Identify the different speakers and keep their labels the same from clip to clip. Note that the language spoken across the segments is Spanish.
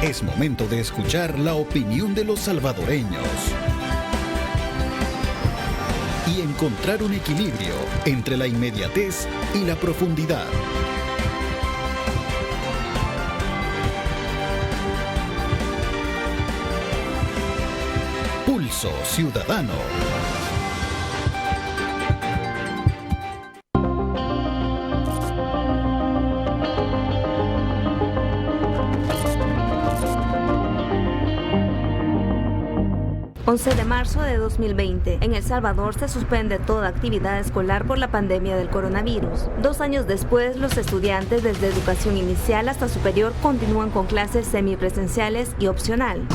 Speaker 1: Es momento de escuchar la opinión de los salvadoreños y encontrar un equilibrio entre la inmediatez y la profundidad. Pulso Ciudadano.
Speaker 2: 11 de marzo de 2020. En El Salvador se suspende toda actividad escolar por la pandemia del coronavirus. 2 años después, los estudiantes desde educación inicial hasta superior continúan con clases semipresenciales y opcional.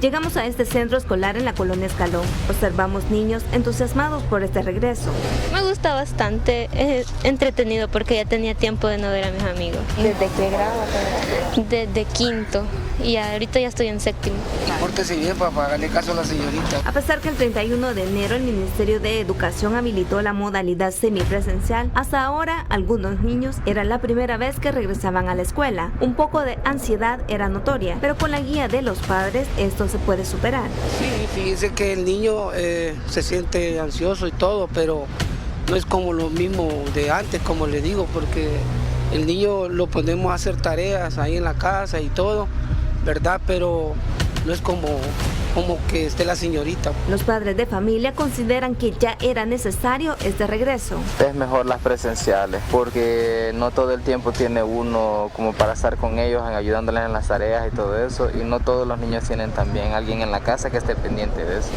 Speaker 2: Llegamos a este centro escolar en la colonia Escalón. Observamos niños entusiasmados por este regreso.
Speaker 3: Me gusta bastante, es entretenido porque ya tenía tiempo de no ver a mis amigos.
Speaker 4: ¿Desde qué grado?
Speaker 3: Desde quinto y ahorita ya estoy en séptimo.
Speaker 5: Pórtese bien para pagarle caso a la señorita.
Speaker 2: A pesar que el 31 de enero el Ministerio de Educación habilitó la modalidad semipresencial, hasta ahora algunos niños era la primera vez que regresaban a la escuela. Un poco de ansiedad era notoria, pero con la guía de los padres esto se puede superar.
Speaker 5: Sí, fíjense que el niño se siente ansioso y todo, pero no es como lo mismo de antes, como le digo, porque el niño lo ponemos a hacer tareas ahí en la casa y todo, ¿verdad? Pero no es como que esté la señorita.
Speaker 2: Los padres de familia consideran que ya era necesario este regreso.
Speaker 6: Es mejor las presenciales porque no todo el tiempo tiene uno como para estar con ellos, ayudándoles en las tareas y todo eso, y no todos los niños tienen también alguien en la casa que esté pendiente de eso.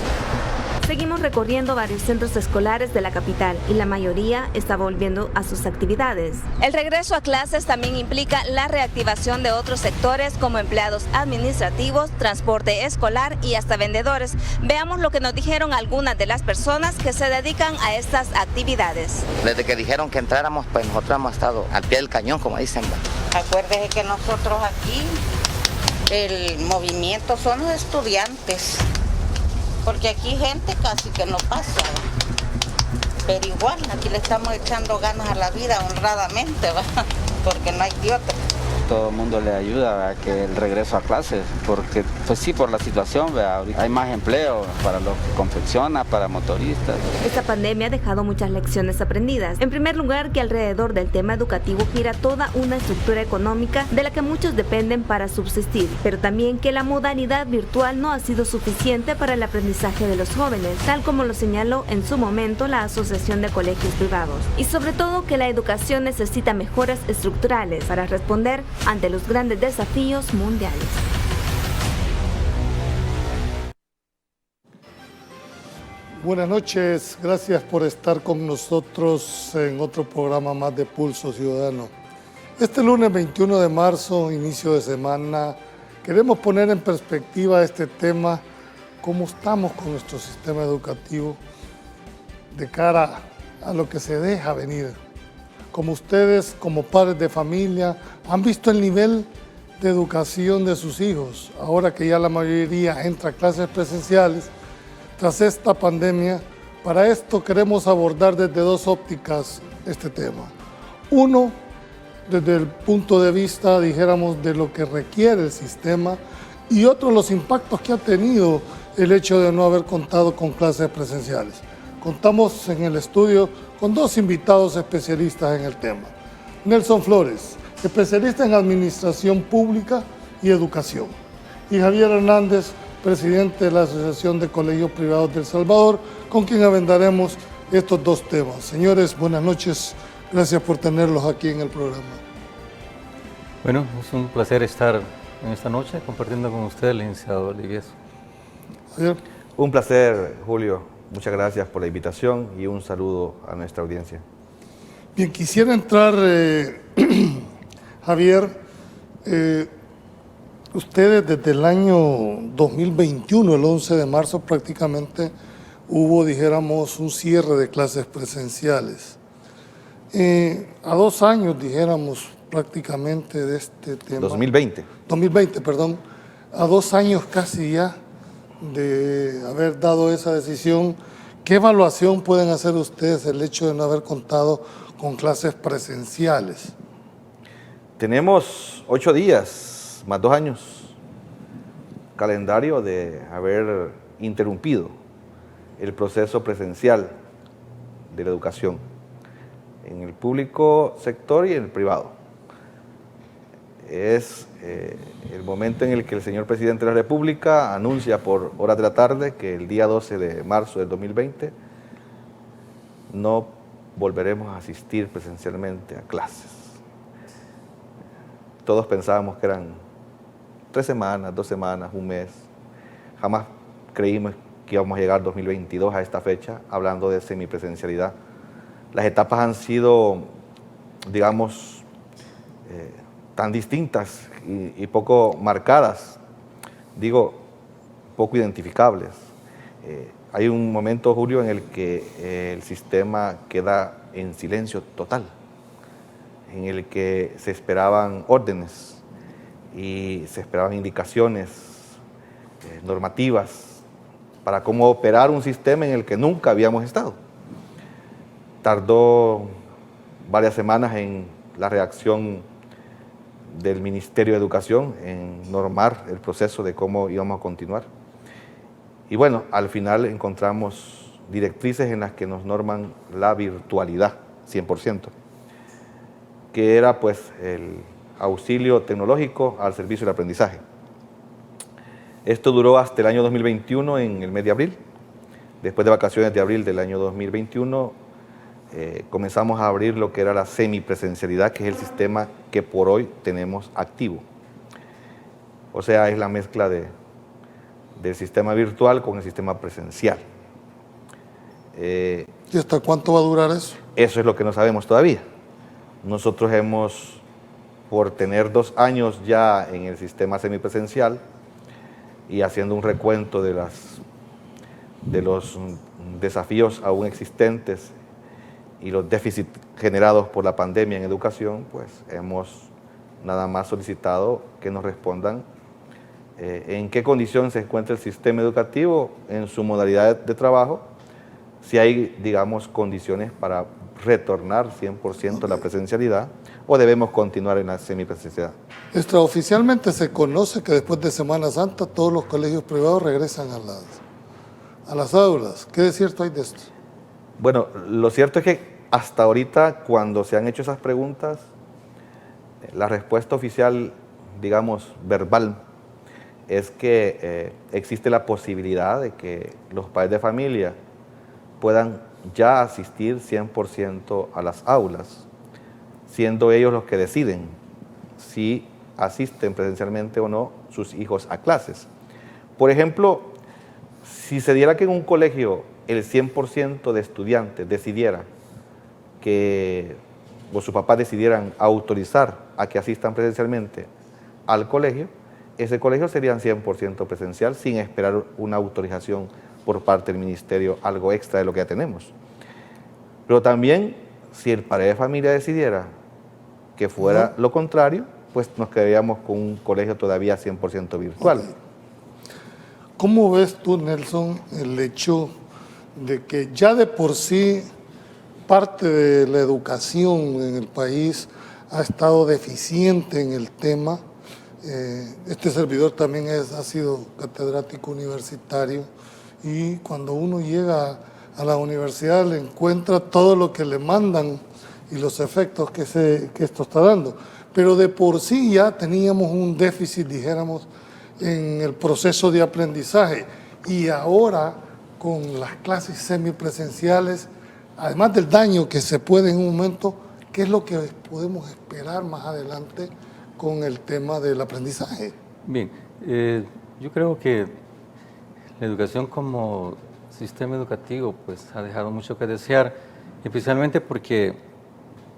Speaker 2: Seguimos recorriendo varios centros escolares de la capital y la mayoría está volviendo a sus actividades. El regreso a clases también implica la reactivación de otros sectores como empleados administrativos, transporte escolar y hasta vendedores. Veamos lo que nos dijeron algunas de las personas que se dedican a estas actividades.
Speaker 7: Desde que dijeron que entráramos, pues nosotros hemos estado al pie del cañón, como dicen.
Speaker 4: Acuérdese que nosotros aquí, el movimiento son los estudiantes. Porque aquí gente casi que no pasa, pero igual aquí le estamos echando ganas a la vida honradamente, ¿va? Porque no hay de otra.
Speaker 8: Todo el mundo le ayuda a que el regreso a clases, porque pues sí, por la situación, hay más empleo para los que confeccionan, para motoristas.
Speaker 2: Esta pandemia ha dejado muchas lecciones aprendidas. En primer lugar, que alrededor del tema educativo gira toda una estructura económica de la que muchos dependen para subsistir, pero también que la modalidad virtual no ha sido suficiente para el aprendizaje de los jóvenes, tal como lo señaló en su momento la Asociación de Colegios Privados. Y sobre todo que la educación necesita mejoras estructurales para responder ante los grandes desafíos mundiales.
Speaker 9: Buenas noches, gracias por estar con nosotros en otro programa más de Pulso Ciudadano. Este lunes 21 de marzo, inicio de semana, queremos poner en perspectiva este tema, cómo estamos con nuestro sistema educativo de cara a lo que se deja venir. Como ustedes, como padres de familia, han visto el nivel de educación de sus hijos, ahora que ya la mayoría entra a clases presenciales, tras esta pandemia. Para esto queremos abordar desde dos ópticas este tema. Uno, desde el punto de vista, dijéramos, de lo que requiere el sistema, y otro, los impactos que ha tenido el hecho de no haber contado con clases presenciales. Contamos en el estudio con dos invitados especialistas en el tema. Nelson Flores, especialista en Administración Pública y Educación, y Javier Hernández, presidente de la Asociación de Colegios Privados de El Salvador, con quien abordaremos estos dos temas. Señores, buenas noches, gracias por tenerlos aquí en el programa.
Speaker 10: Bueno, es un placer estar en esta noche compartiendo con usted, el licenciado Olivieso.
Speaker 9: Javier.
Speaker 11: Un placer, Julio. Muchas gracias por la invitación y un saludo a nuestra audiencia.
Speaker 9: Bien, quisiera entrar, Javier, ustedes desde el año 2021, el 11 de marzo prácticamente, hubo, dijéramos, un cierre de clases presenciales. A 2 años, dijéramos, prácticamente de este tema. 2020, perdón. A 2 años casi ya de haber dado esa decisión, ¿qué evaluación pueden hacer ustedes el hecho de no haber contado con clases presenciales?
Speaker 11: Tenemos 8 días más 2 años, calendario de haber interrumpido el proceso presencial de la educación en el público sector y en el privado. Es el momento en el que el señor presidente de la República anuncia por horas de la tarde que el día 12 de marzo del 2020 no volveremos a asistir presencialmente a clases. Todos pensábamos que eran 3 semanas, 2 semanas, un mes. Jamás creímos que íbamos a llegar 2022 a esta fecha, hablando de semipresencialidad. Las etapas han sido, digamos, tan distintas y poco marcadas, digo, poco identificables. Hay un momento, Julio, en el que el sistema queda en silencio total, en el que se esperaban órdenes y se esperaban indicaciones normativas para cómo operar un sistema en el que nunca habíamos estado. Tardó varias semanas en la reacción del Ministerio de Educación en normar el proceso de cómo íbamos a continuar. Y bueno, al final encontramos directrices en las que nos norman la virtualidad 100%, que era pues el auxilio tecnológico al servicio del aprendizaje. Esto duró hasta el año 2021, en el mes de abril. Después de vacaciones de abril del año 2021, comenzamos a abrir lo que era la semipresencialidad, que es el sistema que por hoy tenemos activo. O sea, es la mezcla del sistema virtual con el sistema presencial.
Speaker 9: ¿Y hasta cuánto va a durar eso?
Speaker 11: Eso es lo que no sabemos todavía. Nosotros hemos, por tener 2 años ya en el sistema semipresencial y haciendo un recuento de los desafíos aún existentes y los déficits generados por la pandemia en educación, pues hemos nada más solicitado que nos respondan en qué condición se encuentra el sistema educativo en su modalidad de trabajo, si hay, digamos, condiciones para retornar 100% a la presencialidad o debemos continuar en la semipresencialidad.
Speaker 9: Extraoficialmente se conoce que después de Semana Santa todos los colegios privados regresan a las aulas. ¿Qué de cierto hay de esto?
Speaker 11: Bueno, lo cierto es que hasta ahorita, cuando se han hecho esas preguntas, la respuesta oficial, digamos, verbal, es que existe la posibilidad de que los padres de familia puedan ya asistir 100% a las aulas, siendo ellos los que deciden si asisten presencialmente o no sus hijos a clases. Por ejemplo, si se diera que en un colegio el 100% de estudiantes decidiera que, o sus papás decidieran autorizar a que asistan presencialmente al colegio, ese colegio sería 100% presencial sin esperar una autorización por parte del ministerio, algo extra de lo que ya tenemos. Pero también, si el padre de familia decidiera que fuera lo contrario, pues nos quedaríamos con un colegio todavía 100% virtual.
Speaker 9: Okay. ¿Cómo ves tú, Nelson, el hecho de que ya de por sí parte de la educación en el país ha estado deficiente en el tema? Este servidor también ha sido catedrático universitario y cuando uno llega a la universidad le encuentra todo lo que le mandan y los efectos que esto está dando. Pero de por sí ya teníamos un déficit, dijéramos, en el proceso de aprendizaje y ahora con las clases semipresenciales, además del daño que se puede en un momento, ¿qué es lo que podemos esperar más adelante con el tema del aprendizaje?
Speaker 10: Bien, yo creo que la educación como sistema educativo pues ha dejado mucho que desear, especialmente porque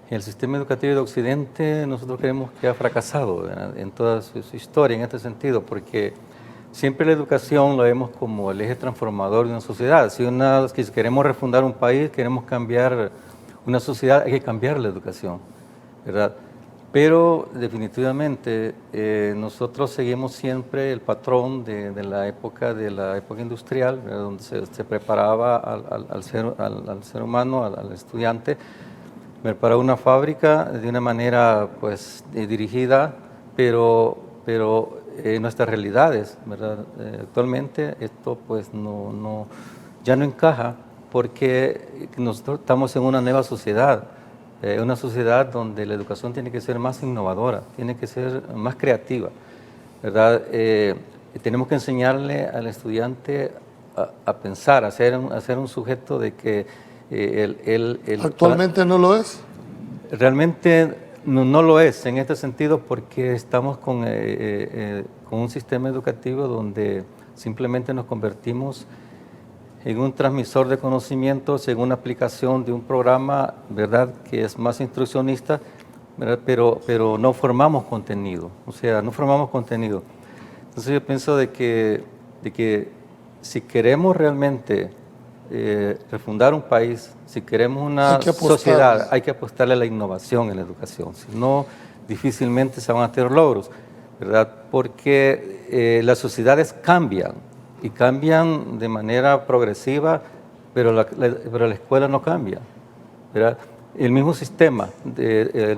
Speaker 10: el sistema educativo de Occidente nosotros creemos que ha fracasado, ¿verdad?, en toda su historia en este sentido, porque siempre la educación lo vemos como el eje transformador de una sociedad. Si queremos refundar un país, queremos cambiar una sociedad, hay que cambiar la educación, ¿verdad? Pero definitivamente nosotros seguimos siempre el patrón de la época industrial, ¿verdad?, donde se preparaba al ser humano, al estudiante, para una fábrica de una manera pues dirigida, pero pero nuestras realidades, ¿verdad? Actualmente esto pues ya no encaja porque nosotros estamos en una nueva sociedad. Una sociedad donde la educación tiene que ser más innovadora, tiene que ser más creativa, ¿verdad? Tenemos que enseñarle al estudiante a pensar, a ser un sujeto de que
Speaker 9: ¿Actualmente no lo es?
Speaker 10: Realmente no lo es en este sentido porque estamos con un sistema educativo donde simplemente nos convertimos en un transmisor de conocimientos, en una aplicación de un programa, ¿verdad?, que es más instruccionista, ¿verdad?, pero no formamos contenido, o sea, no formamos contenido. Entonces yo pienso de que si queremos realmente refundar un país, si queremos una sociedad, hay que apostarle a la innovación en la educación, si no, difícilmente se van a tener logros, ¿verdad?, porque las sociedades cambian, y cambian de manera progresiva, pero la escuela no cambia, ¿verdad? El mismo sistema de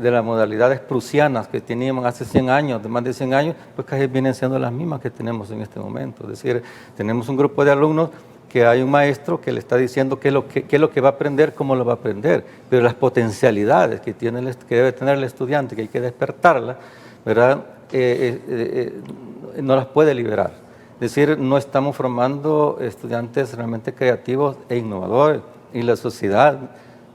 Speaker 10: las modalidades prusianas que teníamos hace 100 años, de más de 100 años, pues casi vienen siendo las mismas que tenemos en este momento. Es decir, tenemos un grupo de alumnos que hay un maestro que le está diciendo qué es lo que va a aprender, cómo lo va a aprender, pero las potencialidades que debe tener el estudiante, que hay que despertarlas, ¿verdad?, no las puede liberar. Es decir, no estamos formando estudiantes realmente creativos e innovadores. Y la sociedad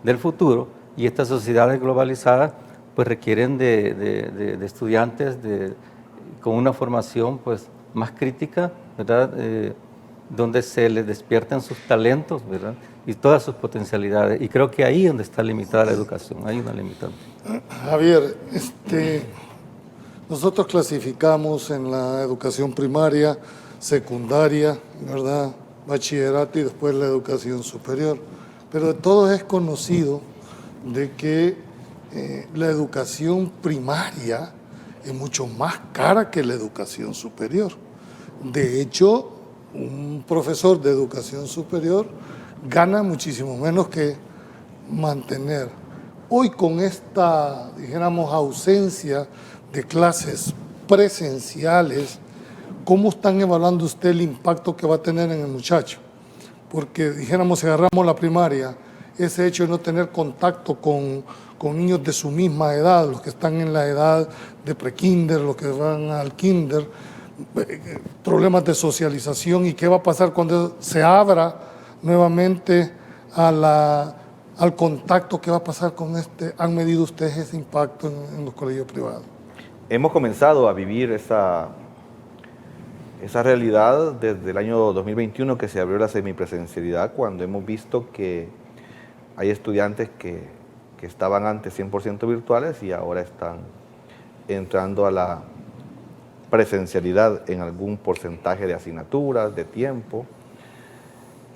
Speaker 10: del futuro y estas sociedades globalizadas pues requieren de estudiantes con una formación pues más crítica, ¿verdad?, donde se les despiertan sus talentos, ¿verdad?, y todas sus potencialidades. Y creo que ahí es donde está limitada la educación, hay una limitante.
Speaker 9: Javier, nosotros clasificamos en la educación primaria, secundaria, ¿verdad?, bachillerato y después la educación superior. Pero de todos es conocido de que la educación primaria es mucho más cara que la educación superior. De hecho, un profesor de educación superior gana muchísimo menos que mantener. Hoy con esta, dijéramos, ausencia de clases presenciales, ¿cómo están evaluando usted el impacto que va a tener en el muchacho? Porque, dijéramos, si agarramos la primaria, ese hecho de no tener contacto con niños de su misma edad, los que están en la edad de prekinder, los que van al kinder, problemas de socialización, y qué va a pasar cuando se abra nuevamente al contacto, qué va a pasar con ¿han medido ustedes ese impacto en los colegios privados?
Speaker 11: Hemos comenzado a vivir esa realidad desde el año 2021 que se abrió la semipresencialidad, cuando hemos visto que hay estudiantes que estaban antes 100% virtuales y ahora están entrando a la presencialidad en algún porcentaje de asignaturas, de tiempo,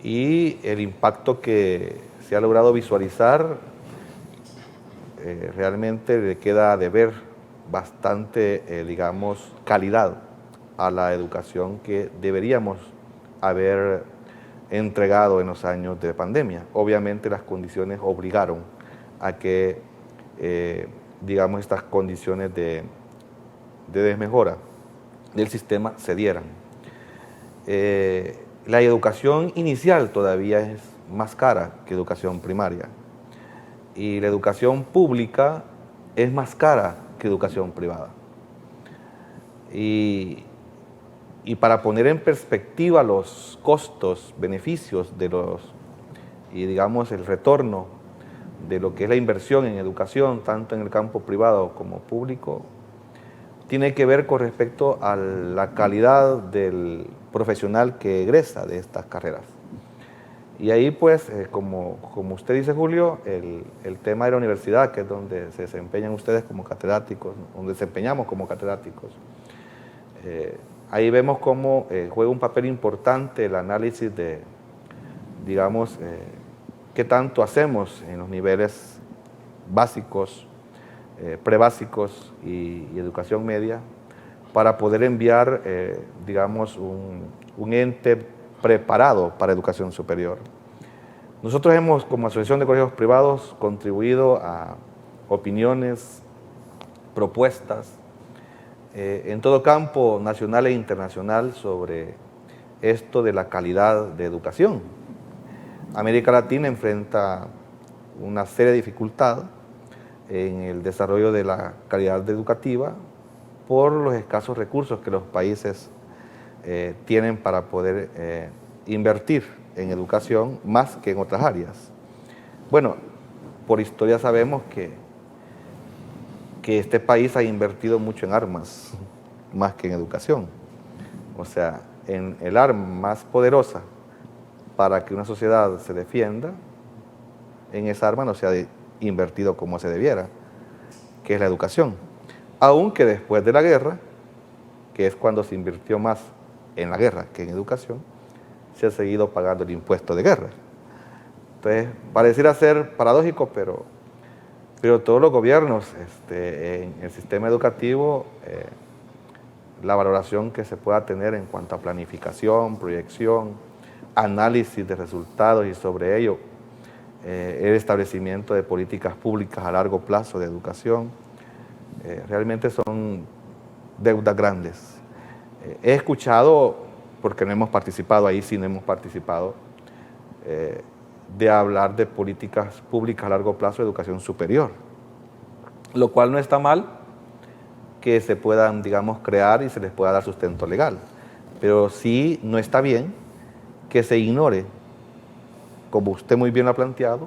Speaker 11: y el impacto que se ha logrado visualizar realmente le queda de ver bastante, digamos, calidad a la educación que deberíamos haber entregado en los años de pandemia. Obviamente las condiciones obligaron a que, digamos, estas condiciones de desmejora del sistema se dieran. La educación inicial todavía es más cara que educación primaria, y la educación pública es más cara que educación privada. Y para poner en perspectiva los costos, beneficios y digamos el retorno de lo que es la inversión en educación, tanto en el campo privado como público, tiene que ver con respecto a la calidad del profesional que egresa de estas carreras. Y ahí pues, como usted dice, Julio, el tema de la universidad, que es donde se desempeñan ustedes como catedráticos, donde desempeñamos como catedráticos, ahí vemos cómo juega un papel importante el análisis de, digamos, qué tanto hacemos en los niveles básicos, prebásicos y educación media, para poder enviar, digamos, un ente preparado para educación superior. Nosotros hemos, como Asociación de Colegios Privados, contribuido a opiniones, propuestas en todo campo nacional e internacional sobre esto de la calidad de educación. América Latina enfrenta una seria dificultad en el desarrollo de la calidad educativa por los escasos recursos que los países tienen para poder invertir en educación más que en otras áreas. Bueno, por historia sabemos que este país ha invertido mucho en armas, más que en educación. O sea, en el arma más poderosa para que una sociedad se defienda, en esa arma no se ha invertido como se debiera, que es la educación. Aunque después de la guerra, que es cuando se invirtió más en la guerra que en educación, se ha seguido pagando el impuesto de guerra. Entonces, pareciera ser paradójico, pero todos los gobiernos en el sistema educativo, la valoración que se pueda tener en cuanto a planificación, proyección, análisis de resultados y sobre ello el establecimiento de políticas públicas a largo plazo de educación, realmente son deudas grandes. He escuchado, porque no hemos participado, ahí sí no hemos participado, de hablar de políticas públicas a largo plazo de educación superior, lo cual no está mal que se puedan, digamos, crear y se les pueda dar sustento legal, pero sí no está bien que se ignore, como usted muy bien lo ha planteado,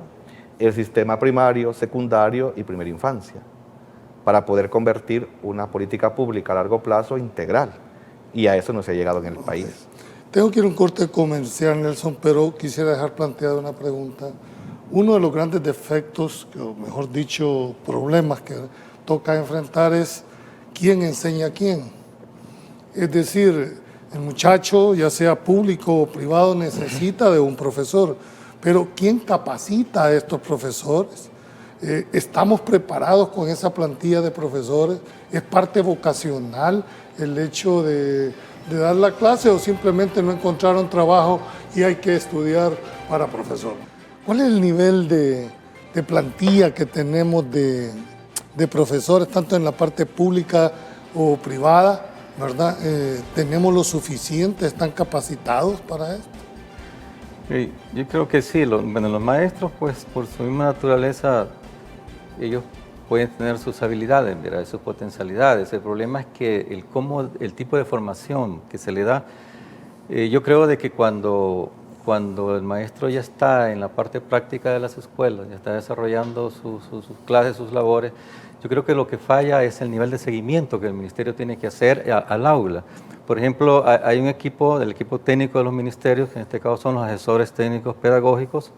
Speaker 11: el sistema primario, secundario y primera infancia, para poder convertir una política pública a largo plazo integral, y a eso no se ha llegado en el país.
Speaker 9: Tengo que ir a un corte comercial, Nelson, pero quisiera dejar planteada una pregunta. Uno de los grandes defectos, o mejor dicho, problemas que toca enfrentar es quién enseña a quién. Es decir, el muchacho, ya sea público o privado, necesita de un profesor, pero ¿quién capacita a estos profesores? ¿Estamos preparados con esa plantilla de profesores? ¿Es parte vocacional el hecho de dar la clase o simplemente no encontraron trabajo y hay que estudiar para profesor? ¿Cuál es el nivel de plantilla que tenemos de profesores, tanto en la parte pública o privada, verdad? ¿Tenemos lo suficiente? ¿Están capacitados para esto?
Speaker 10: Sí, yo creo que sí. Los maestros, pues, por su misma naturaleza, ellos pueden tener sus habilidades, ¿verdad? Sus potencialidades. El problema es que el tipo de formación que se le da, yo creo de que cuando el maestro ya está en la parte práctica de las escuelas, ya está desarrollando sus clases, sus labores, yo creo que lo que falla es el nivel de seguimiento que el ministerio tiene que hacer al aula. Por ejemplo, hay un equipo, del equipo técnico de los ministerios, que en este caso son los asesores técnicos pedagógicos,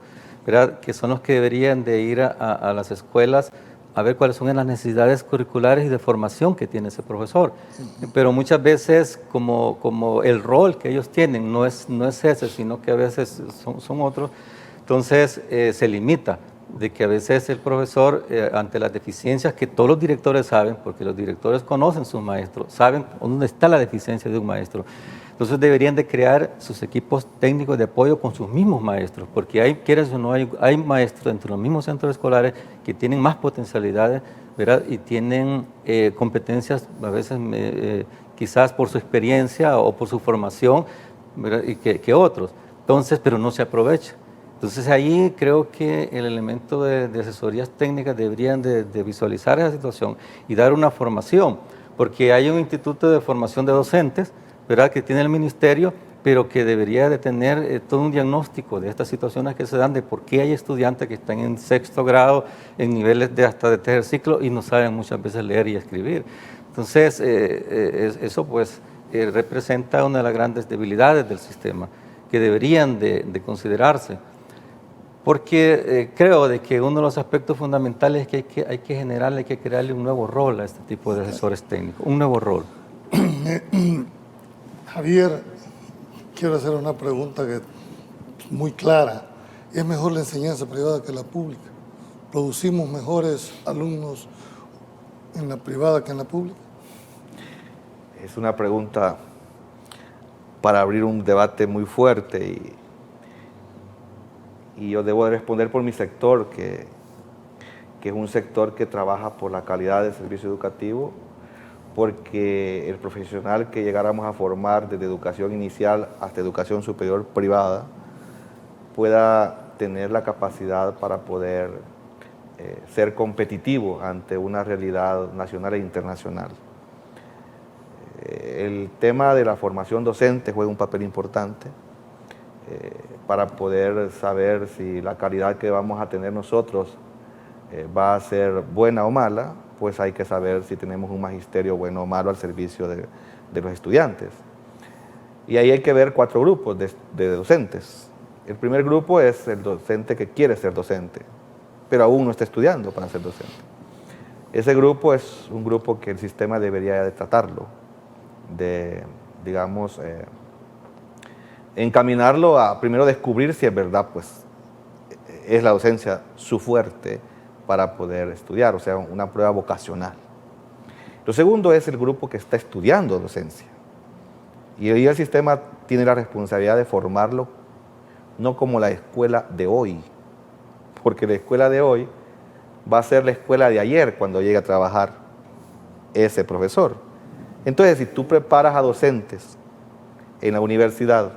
Speaker 10: ¿verdad? Que son los que deberían de ir a las escuelas a ver cuáles son las necesidades curriculares y de formación que tiene ese profesor. Pero muchas veces, como el rol que ellos tienen no es ese, sino que a veces son otros, entonces se limita de que a veces el profesor, ante las deficiencias que todos los directores saben, porque los directores conocen sus maestros, saben dónde está la deficiencia de un maestro, entonces deberían de crear sus equipos técnicos de apoyo con sus mismos maestros, porque quieres o no, hay maestros entre los mismos centros escolares que tienen más potencialidades, ¿verdad? Y tienen competencias a veces quizás por su experiencia o por su formación, ¿verdad? Y que otros, entonces, pero no se aprovecha. Entonces ahí creo que el elemento de asesorías técnicas deberían de visualizar esa situación y dar una formación, porque hay un instituto de formación de docentes, ¿verdad?, que tiene el ministerio, pero que debería de tener todo un diagnóstico de estas situaciones que se dan, de por qué hay estudiantes que están en sexto grado, en niveles hasta de tercer ciclo y no saben muchas veces leer y escribir. Entonces, eso pues representa una de las grandes debilidades del sistema, que deberían de considerarse. Porque creo de que uno de los aspectos fundamentales es que hay que crearle un nuevo rol a este tipo de asesores técnicos, un nuevo rol.
Speaker 9: Javier, quiero hacer una pregunta que es muy clara. ¿Es mejor la enseñanza privada que la pública? ¿Producimos mejores alumnos en la privada que en la pública?
Speaker 11: Es una pregunta para abrir un debate muy fuerte y yo debo de responder por mi sector, que que es un sector que trabaja por la calidad del servicio educativo, porque el profesional que llegáramos a formar desde educación inicial hasta educación superior privada pueda tener la capacidad para poder ser competitivo ante una realidad nacional e internacional. El tema de la formación docente juega un papel importante para poder saber si la calidad que vamos a tener nosotros va a ser buena o mala, pues hay que saber si tenemos un magisterio bueno o malo al servicio de los estudiantes. Y ahí hay que ver 4 grupos de docentes. El primer grupo es el docente que quiere ser docente, pero aún no está estudiando para ser docente. Ese grupo es un grupo que el sistema debería de tratarlo, de, digamos, encaminarlo a primero descubrir si es verdad, pues, es la docencia su fuerte para poder estudiar, o sea, una prueba vocacional. Lo segundo es el grupo que está estudiando docencia. Y ahí el sistema tiene la responsabilidad de formarlo, no como la escuela de hoy, porque la escuela de hoy va a ser la escuela de ayer cuando llegue a trabajar ese profesor. Entonces, si tú preparas a docentes en la universidad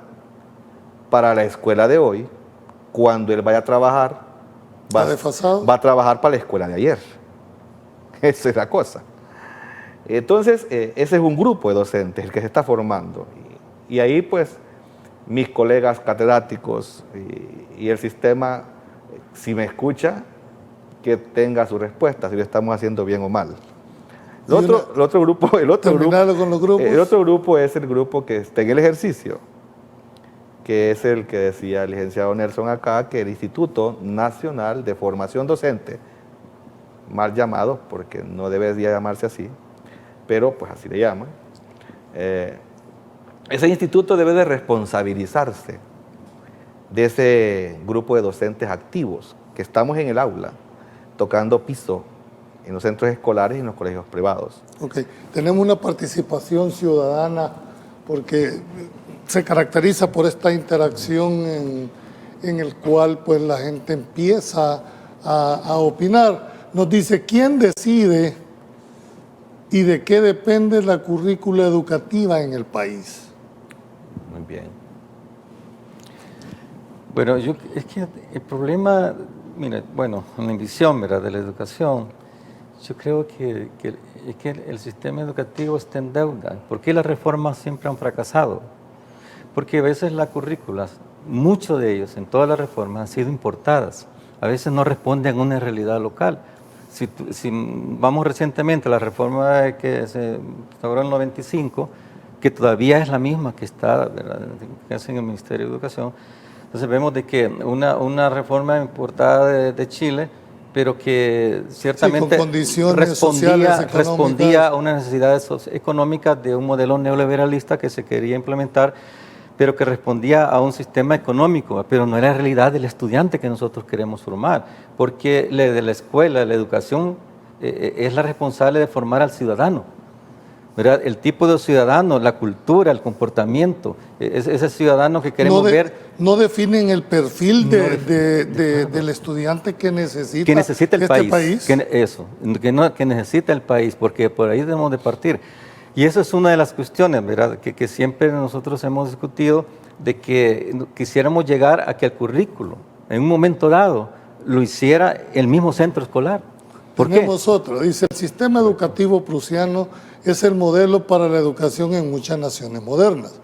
Speaker 11: para la escuela de hoy, cuando él vaya a trabajar, va a trabajar para la escuela de ayer. Esa es la cosa. Entonces, ese es un grupo de docentes, el que se está formando. Y ahí, pues, mis colegas catedráticos y el sistema, si me escucha, que tenga su respuesta, si lo estamos haciendo bien o mal. El otro grupo es el grupo que está en el ejercicio, que es el que decía el licenciado Nelson acá, que el Instituto Nacional de Formación Docente, mal llamado, porque no debería llamarse así, pero pues así le llaman, ese instituto debe de responsabilizarse de ese grupo de docentes activos, que estamos en el aula, tocando piso en los centros escolares y en los colegios privados.
Speaker 9: Ok, tenemos una participación ciudadana porque se caracteriza por esta interacción en el cual pues la gente empieza a opinar. Nos dice, ¿quién decide y de qué depende la currícula educativa en el país?
Speaker 11: Muy bien.
Speaker 10: Bueno, es que el problema, mira, bueno, en mi visión, ¿verdad?, de la educación, yo creo que el sistema educativo está en deuda. ¿Por qué las reformas siempre han fracasado? Porque a veces las currículas, muchos de ellos, en todas las reformas, han sido importadas. A veces no responden a una realidad local. Si vamos recientemente a la reforma que se instauró en el 95, que todavía es la misma que está, ¿verdad?, que hace en el Ministerio de Educación, entonces vemos de que una reforma importada de Chile, pero que ciertamente respondía a unas necesidades económicas de un modelo neoliberalista que se quería implementar, pero que respondía a un sistema económico, pero no era la realidad del estudiante que nosotros queremos formar, porque de la escuela, la educación, es la responsable de formar al ciudadano, ¿verdad? El tipo de ciudadano, la cultura, el comportamiento, ese ciudadano que queremos ver.
Speaker 9: No definen el perfil del estudiante que necesita
Speaker 10: el país. Que necesita el país, porque por ahí debemos de partir. Y eso es una de las cuestiones, ¿verdad?, que siempre nosotros hemos discutido, de que quisiéramos llegar a que el currículo, en un momento dado, lo hiciera el mismo centro escolar. ¿Por qué?
Speaker 9: Tenemos otro, dice, el sistema educativo prusiano es el modelo para la educación en muchas naciones modernas,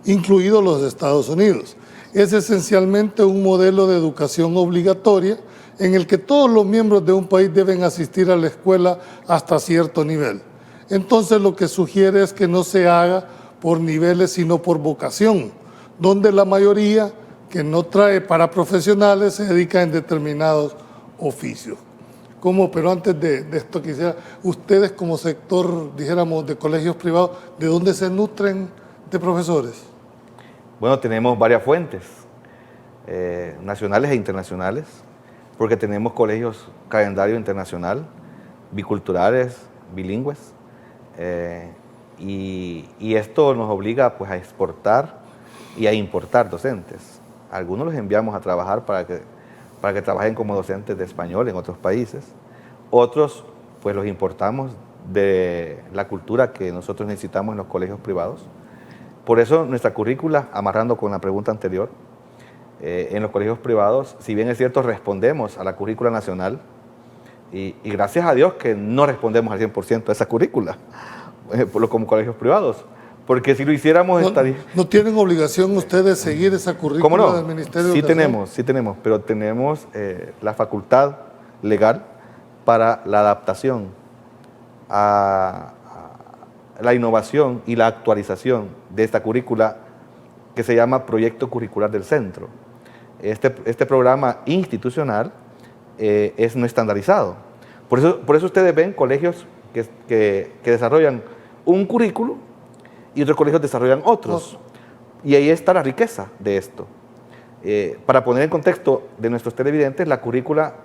Speaker 9: incluidos los Estados Unidos. Es esencialmente un modelo de educación obligatoria en el que todos los miembros de un país deben asistir a la escuela hasta cierto nivel. Entonces lo que sugiere es que no se haga por niveles sino por vocación, donde la mayoría que no trae para profesionales se dedica en determinados oficios. Pero antes de esto quisiera, ustedes como sector, dijéramos, de colegios privados, ¿de dónde se nutren de profesores?
Speaker 11: Bueno, tenemos varias fuentes, nacionales e internacionales, porque tenemos colegios calendario internacional, biculturales, bilingües, y esto nos obliga pues a exportar y a importar docentes. Algunos los enviamos a trabajar para que trabajen como docentes de español en otros países, Otros, pues los importamos de la cultura que nosotros necesitamos en los colegios privados. Por eso nuestra currícula, amarrando con la pregunta anterior, en los colegios privados, si bien es cierto, respondemos a la currícula nacional, y gracias a Dios que no respondemos al 100% a esa currícula, como colegios privados, porque si lo hiciéramos estaría...
Speaker 9: ¿No tienen obligación ustedes de seguir esa currícula
Speaker 11: ¿Cómo no?
Speaker 9: del Ministerio de
Speaker 11: Sí
Speaker 9: Educación?
Speaker 11: tenemos, pero tenemos la facultad legal para la adaptación a la innovación y la actualización de esta currícula que se llama Proyecto Curricular del Centro. Este programa institucional es no estandarizado. Por eso ustedes ven colegios que desarrollan un currículo y otros colegios desarrollan otros. Y ahí está la riqueza de esto. Para poner en contexto de nuestros televidentes, la currícula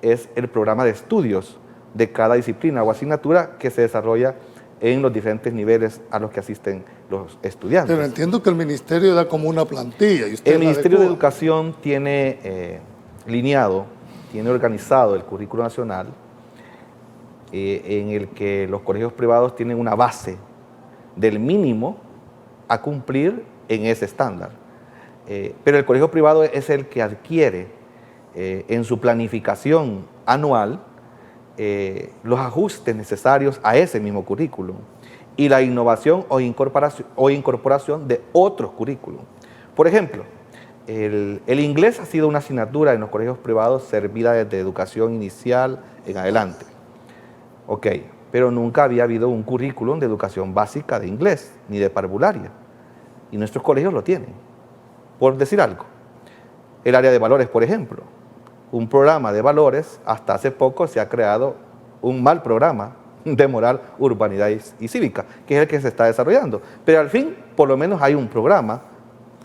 Speaker 11: es el programa de estudios de cada disciplina o asignatura que se desarrolla en los diferentes niveles a los que asisten los estudiantes.
Speaker 9: Pero entiendo que el Ministerio da como una plantilla. Y usted
Speaker 11: El Ministerio de
Speaker 9: adecua.
Speaker 11: Educación tiene lineado, tiene organizado el currículo nacional en el que los colegios privados tienen una base del mínimo a cumplir en ese estándar. Pero el colegio privado es el que adquiere en su planificación anual los ajustes necesarios a ese mismo currículum y la innovación o incorporación de otros currículum. Por ejemplo, el inglés ha sido una asignatura en los colegios privados servida desde educación inicial en adelante. Ok, pero nunca había habido un currículum de educación básica de inglés, ni de parvularia. Y nuestros colegios lo tienen. Por decir algo, el área de valores, por ejemplo, un programa de valores, hasta hace poco se ha creado un mal programa de moral, urbanidad y cívica, que es el que se está desarrollando. Pero al fin, por lo menos hay un programa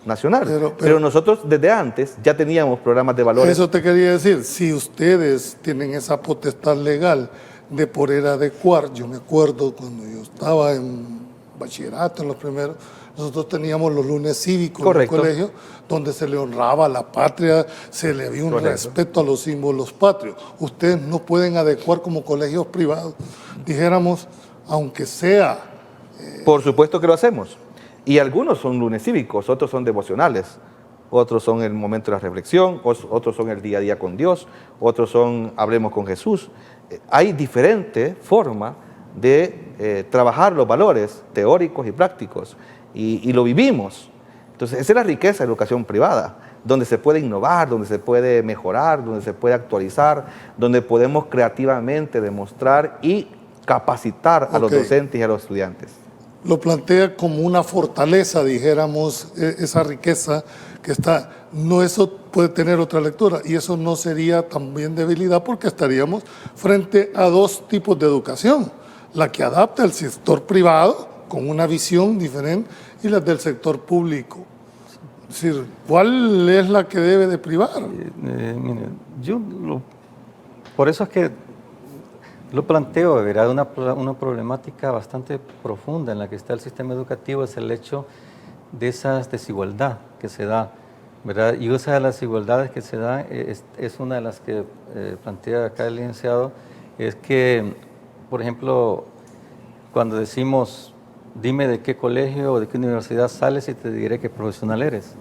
Speaker 11: nacional. Pero nosotros desde antes ya teníamos programas de valores.
Speaker 9: Eso te quería decir, si ustedes tienen esa potestad legal de poder adecuar, yo me acuerdo cuando yo estaba en bachillerato, en los primeros, nosotros teníamos los lunes cívicos en el colegio, donde se le honraba a la patria, se le había un respeto a los símbolos patrios. Ustedes no pueden adecuar como colegios privados, dijéramos, aunque sea...
Speaker 11: Por supuesto que lo hacemos. Y algunos son lunes cívicos, otros son devocionales, otros son el momento de la reflexión, otros son el día a día con Dios, otros son hablemos con Jesús. Hay diferentes formas de trabajar los valores teóricos y prácticos. Y lo vivimos. Entonces, esa es la riqueza de la educación privada, donde se puede innovar, donde se puede mejorar, donde se puede actualizar, donde podemos creativamente demostrar y capacitar a los docentes y a los estudiantes.
Speaker 9: Lo plantea como una fortaleza, dijéramos, esa riqueza que está. No, eso puede tener otra lectura, y eso no sería también debilidad, porque estaríamos frente a dos tipos de educación: la que adapta al sector privado, con una visión diferente, y las del sector público. Es decir, ¿cuál es la que debe de privar?
Speaker 10: Mire, por eso es que lo planteo, ¿verdad? Una problemática bastante profunda en la que está el sistema educativo es el hecho de esa desigualdad que se da, ¿verdad? Y esa de las desigualdades que se da es una de las que plantea acá el licenciado, es que, por ejemplo, cuando decimos dime de qué colegio o de qué universidad sales y te diré qué profesional eres,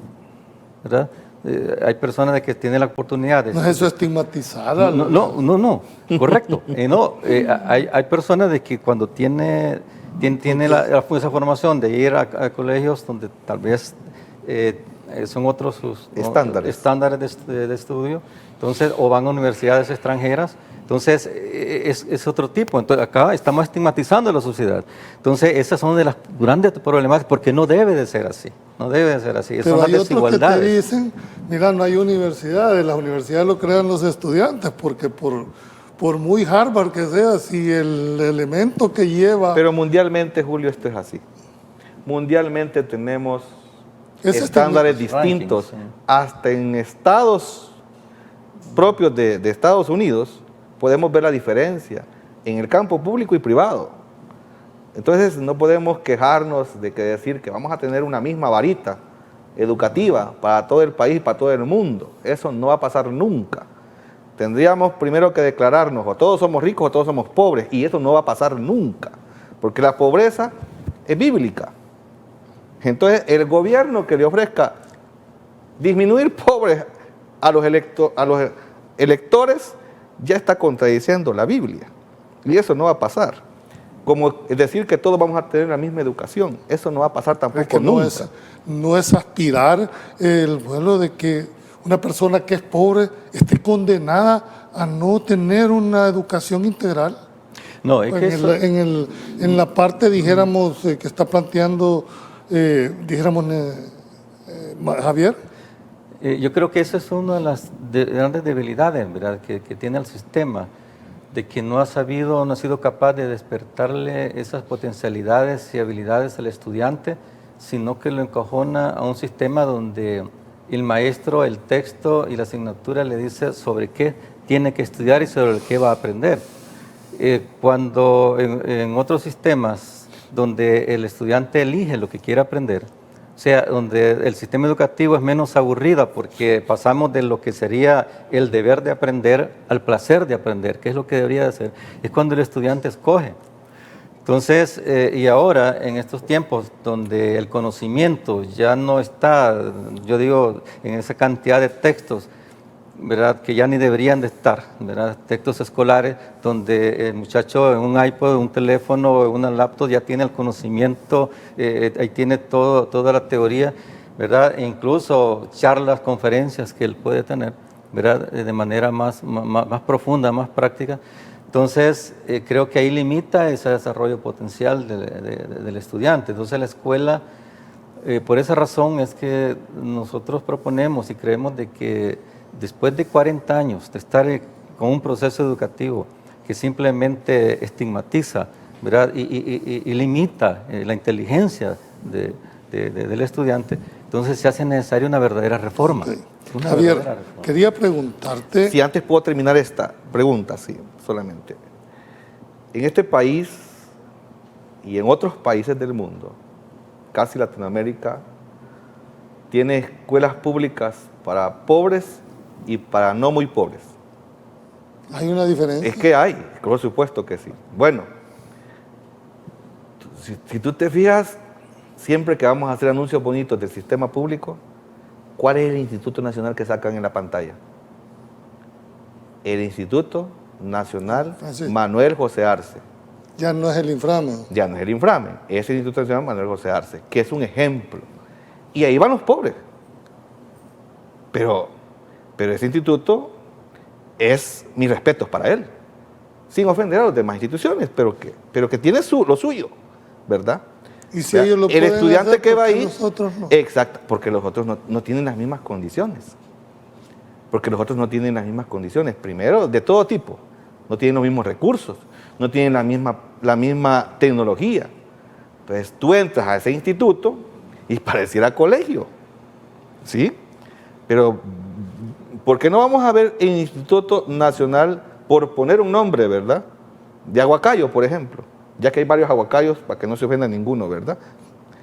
Speaker 10: ¿verdad? Hay personas que tienen la oportunidad de...
Speaker 9: ¿No es eso estigmatizada?
Speaker 10: No, correcto. Hay personas de que cuando tiene esa formación de ir a colegios donde tal vez son otros sus estándares de estudio, entonces, o van a universidades extranjeras. Entonces, es otro tipo. Entonces, acá estamos estigmatizando a la sociedad. Entonces, esas son de las grandes problemáticas, porque no debe de ser así. No debe de ser así.
Speaker 9: Pero
Speaker 10: son
Speaker 9: hay
Speaker 10: las
Speaker 9: otros
Speaker 10: desigualdades.
Speaker 9: que te dicen, mira, no hay universidades, las universidades lo crean los estudiantes, porque por muy Harvard que sea, si el elemento que lleva...
Speaker 11: Pero mundialmente, Julio, esto es así. Mundialmente tenemos estándares distintos. Hasta en estados propios de Estados Unidos, podemos ver la diferencia en el campo público y privado. Entonces no podemos quejarnos de decir que vamos a tener una misma varita educativa para todo el país, para todo el mundo. Eso no va a pasar nunca. tendríamos primero que declararnos, o todos somos ricos o todos somos pobres, y eso no va a pasar nunca, porque la pobreza es bíblica. Entonces, el gobierno que le ofrezca disminuir pobres a los electores ya está contradiciendo la Biblia, y eso no va a pasar. Como decir que todos vamos a tener la misma educación, eso no va a pasar tampoco nunca.
Speaker 9: No es aspirar el vuelo de que una persona que es pobre esté condenada a no tener una educación integral.
Speaker 10: No, es que
Speaker 9: en la parte, dijéramos, que está planteando, Javier.
Speaker 10: Yo creo que esa es una de las grandes debilidades, ¿verdad?, que tiene el sistema, de que no ha sabido, no ha sido capaz de despertarle esas potencialidades y habilidades al estudiante, sino que lo encajona a un sistema donde el maestro, el texto y la asignatura le dice sobre qué tiene que estudiar y sobre qué va a aprender. Cuando en otros sistemas donde el estudiante elige lo que quiere aprender, o sea, donde el sistema educativo es menos aburrido porque pasamos de lo que sería el deber de aprender al placer de aprender, que es lo que debería de hacer, es cuando el estudiante escoge. Entonces, y ahora, en estos tiempos donde el conocimiento ya no está, yo digo, en esa cantidad de textos, ¿verdad?, que ya ni deberían de estar, ¿verdad?, textos escolares donde el muchacho en un iPod, un teléfono, en una laptop ya tiene el conocimiento, ahí tiene toda la teoría, ¿verdad?, e incluso charlas, conferencias que él puede tener, ¿verdad?, de manera más profunda, más práctica. Entonces, creo que ahí limita ese desarrollo potencial del estudiante. Entonces, la escuela, por esa razón es que nosotros proponemos y creemos de que después de 40 años de estar con un proceso educativo que simplemente estigmatiza, ¿verdad?, y limita la inteligencia del estudiante, entonces se hace necesaria una verdadera reforma.
Speaker 9: Okay. Javier, quería preguntarte...
Speaker 11: Si antes puedo terminar esta pregunta, sí, solamente. En este país y en otros países del mundo, casi Latinoamérica, tiene escuelas públicas para pobres y para no muy pobres.
Speaker 9: ¿Hay una diferencia?
Speaker 11: Es que hay, por supuesto que sí. Bueno, si tú te fijas, siempre que vamos a hacer anuncios bonitos del sistema público, ¿cuál es el Instituto Nacional que sacan en la pantalla? El Instituto Nacional Manuel José Arce.
Speaker 9: Ya no es el Inframe.
Speaker 11: Ya no es el Inframe, es el Instituto Nacional Manuel José Arce, que es un ejemplo. Y ahí van los pobres. Pero ese instituto es mis respetos para él, sin ofender a las demás instituciones, pero que tiene lo suyo, ¿verdad?
Speaker 9: Y si ellos lo pueden
Speaker 11: el estudiante
Speaker 9: hacer,
Speaker 11: que va ahí,
Speaker 9: nosotros no.
Speaker 11: Exacto, porque los otros no tienen las mismas condiciones. Porque los otros no tienen las mismas condiciones, primero, de todo tipo. No tienen los mismos recursos, no tienen la misma tecnología. Entonces tú entras a ese instituto y pareciera colegio, ¿sí? Pero, ¿por qué no vamos a ver el Instituto Nacional, por poner un nombre, ¿verdad?, de Aguacayo, por ejemplo? Ya que hay varios aguacayos, para que no se ofenda ninguno, ¿verdad?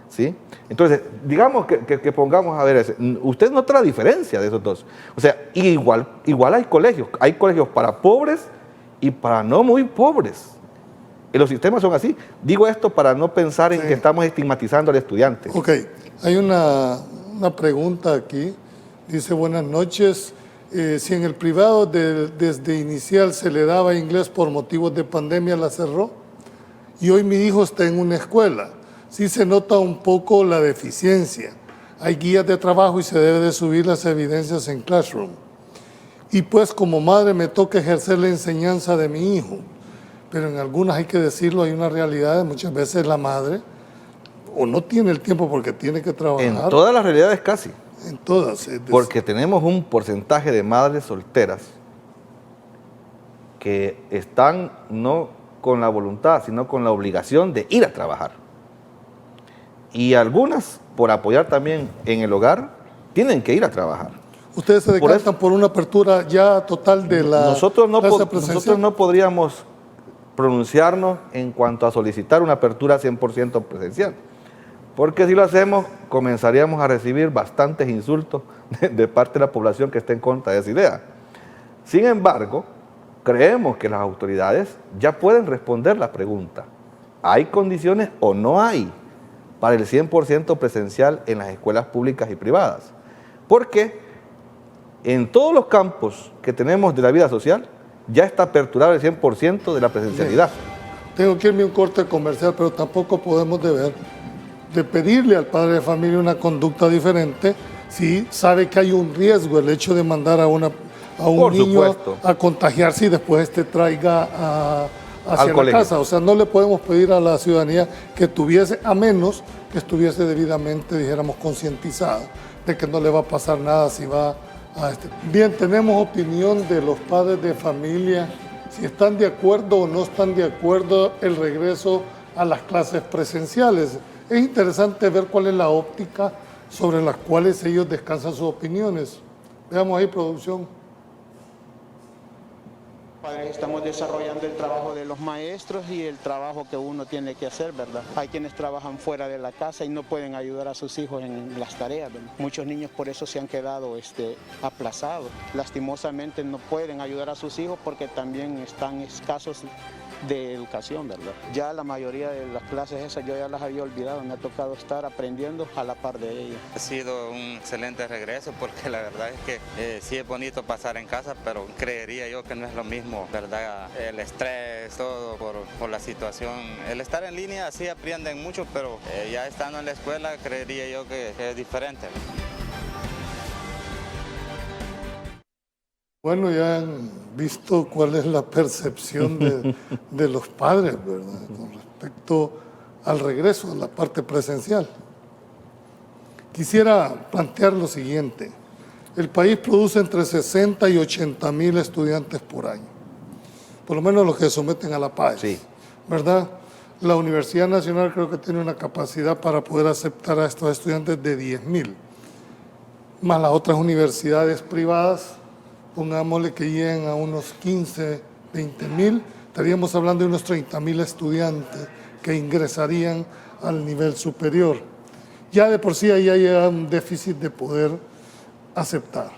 Speaker 11: ¿Sí? Entonces, digamos que pongamos a ver ese. Usted nota la diferencia de esos dos. O sea, igual hay colegios para pobres y para no muy pobres. Y los sistemas son así. Digo esto para no pensar en que estamos estigmatizando al estudiante.
Speaker 9: Ok, hay una pregunta aquí. Dice, buenas noches. Si en el privado desde inicial se le daba inglés por motivos de pandemia, ¿la cerró? Y hoy mi hijo está en una escuela. Sí se nota un poco la deficiencia. Hay guías de trabajo y se debe de subir las evidencias en Classroom. Y pues como madre me toca ejercer la enseñanza de mi hijo. Pero en algunas, hay que decirlo, hay una realidad. Muchas veces la madre o no tiene el tiempo porque tiene que trabajar.
Speaker 11: En todas las realidades casi.
Speaker 9: En todas.
Speaker 11: Porque tenemos un porcentaje de madres solteras que están no con la voluntad, sino con la obligación de ir a trabajar. Y algunas, por apoyar también en el hogar, tienen que ir a trabajar.
Speaker 9: ¿Ustedes se decantan por una apertura ya total de la
Speaker 11: nosotros no podríamos pronunciarnos en cuanto a solicitar una apertura 100% presencial. Porque si lo hacemos, comenzaríamos a recibir bastantes insultos de parte de la población que está en contra de esa idea. Sin embargo, creemos que las autoridades ya pueden responder la pregunta: ¿hay condiciones o no hay para el 100% presencial en las escuelas públicas y privadas? Porque en todos los campos que tenemos de la vida social ya está aperturado el 100% de la presencialidad.
Speaker 9: Tengo que irme a un corte comercial, pero tampoco podemos deber de pedirle al padre de familia una conducta diferente si sabe que hay un riesgo, el hecho de mandar a un niño a contagiarse y después traiga hacia la casa. O sea, no le podemos pedir a la ciudadanía que tuviese, a menos que estuviese debidamente, dijéramos, concientizada de que no le va a pasar nada si va a Bien, tenemos opinión de los padres de familia, si están de acuerdo o no están de acuerdo el regreso a las clases presenciales. Es interesante ver cuál es la óptica sobre las cuales ellos descansan sus opiniones. Veamos ahí, producción.
Speaker 12: Estamos desarrollando el trabajo de los maestros y el trabajo que uno tiene que hacer, ¿verdad? Hay quienes trabajan fuera de la casa y no pueden ayudar a sus hijos en las tareas, ¿verdad? Muchos niños por eso se han quedado aplazados. Lastimosamente no pueden ayudar a sus hijos porque también están escasos de educación, ¿verdad? Ya la mayoría de las clases esas yo ya las había olvidado, me ha tocado estar aprendiendo a la par de ellas.
Speaker 13: Ha sido un excelente regreso porque la verdad es que sí es bonito pasar en casa, pero creería yo que no es lo mismo, ¿verdad? El estrés, todo por la situación. El estar en línea sí aprenden mucho, pero ya estando en la escuela creería yo que es diferente.
Speaker 9: Bueno, ya han visto cuál es la percepción de los padres, ¿verdad?, con respecto al regreso a la parte presencial. Quisiera plantear lo siguiente. El país produce entre 60 y 80 mil estudiantes por año, por lo menos los que se someten a la PAES, sí, ¿verdad? La Universidad Nacional creo que tiene una capacidad para poder aceptar a estos estudiantes de 10.000, más las otras universidades privadas, pongámosle que lleguen a unos 15, 20.000, estaríamos hablando de unos 30.000 estudiantes que ingresarían al nivel superior. Ya de por sí ahí hay un déficit de poder aceptar.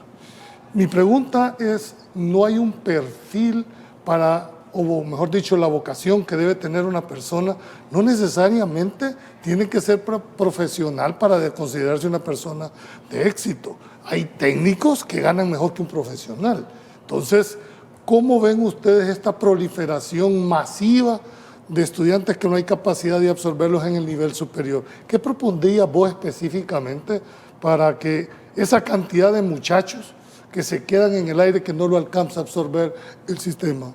Speaker 9: Mi pregunta es, ¿no hay un perfil para, o mejor dicho, la vocación que debe tener una persona? No necesariamente tiene que ser profesional para considerarse una persona de éxito. Hay técnicos que ganan mejor que un profesional. Entonces, ¿cómo ven ustedes esta proliferación masiva de estudiantes que no hay capacidad de absorberlos en el nivel superior? ¿Qué propondrías vos específicamente para que esa cantidad de muchachos que se quedan en el aire, que no lo alcanza a absorber el sistema?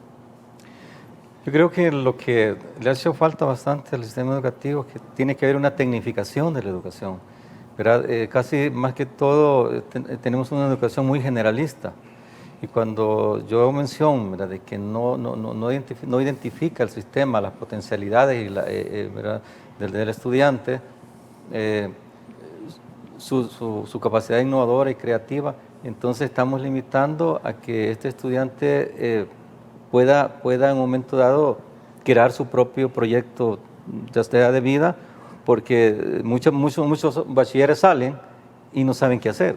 Speaker 10: Yo creo que lo que le ha hecho falta bastante al sistema educativo es que tiene que haber una tecnificación de la educación, ¿verdad? Casi más que todo tenemos una educación muy generalista, y cuando yo hago mención, ¿verdad?, de que no identifica el sistema las potencialidades ¿verdad?, del estudiante, su capacidad innovadora y creativa, entonces estamos limitando a que este estudiante pueda en un momento dado crear su propio proyecto, ya sea de vida, porque muchos bachilleres salen y no saben qué hacer,